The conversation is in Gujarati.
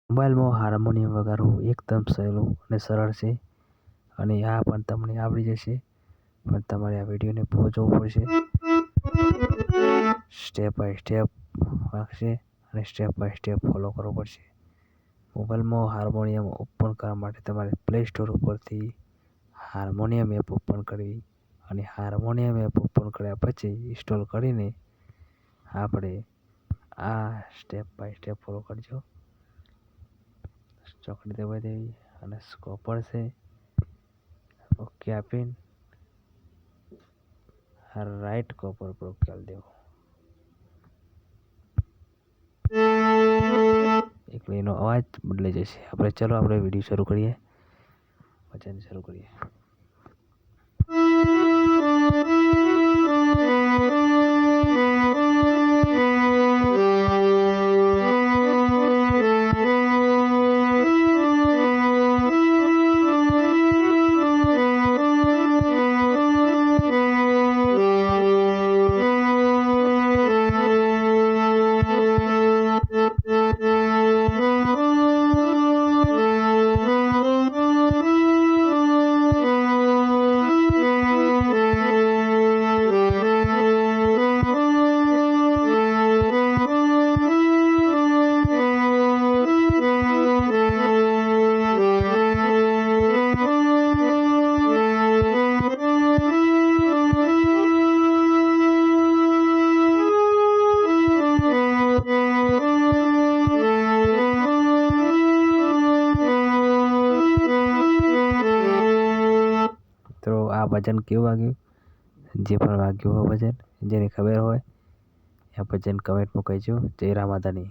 મોબાઈલમાં હાર્મોનિયમ વગાડવું એકદમ સહેલું અને સરળ છે અને આ પણ તમને આવડી જશે. પણ તમારે આ વિડીયોને પૂરો જોવો પડશે. સ્ટેપ બાય સ્ટેપ વાગશે અને સ્ટેપ બાય સ્ટેપ ફોલો કરવો પડશે. મોબાઈલમાં હાર્મોનિયમ ઓપન કરવા માટે તમારે પ્લે સ્ટોર ઉપરથી હાર્મોનિયમ એપ ઓપન કરવી અને હાર્મોનિયમ એપ ઓપન કર્યા પછી ઇન્સ્ટોલ કરીને આપણે આ સ્ટેપ બાય સ્ટેપ ફોલો કરજો. ચોકડી દબાવી દેવી અને સ્કોપ પડશે. ઓકે આપીને રાઈટ કોપર પર ઓકે આપી દેવો. એટલે એનો અવાજ બદલાઈ જશે. આપણે વિડીયો શરૂ કરીએ. ભજન શરૂ કરીએ. તો આ ભજન કેવું વાગ્યું? જે પણ વાગ્યું હોય ભજન, જેને ખબર હોય આ ભજન કમેન્ટમાં કહેજો. જય રામાદાની.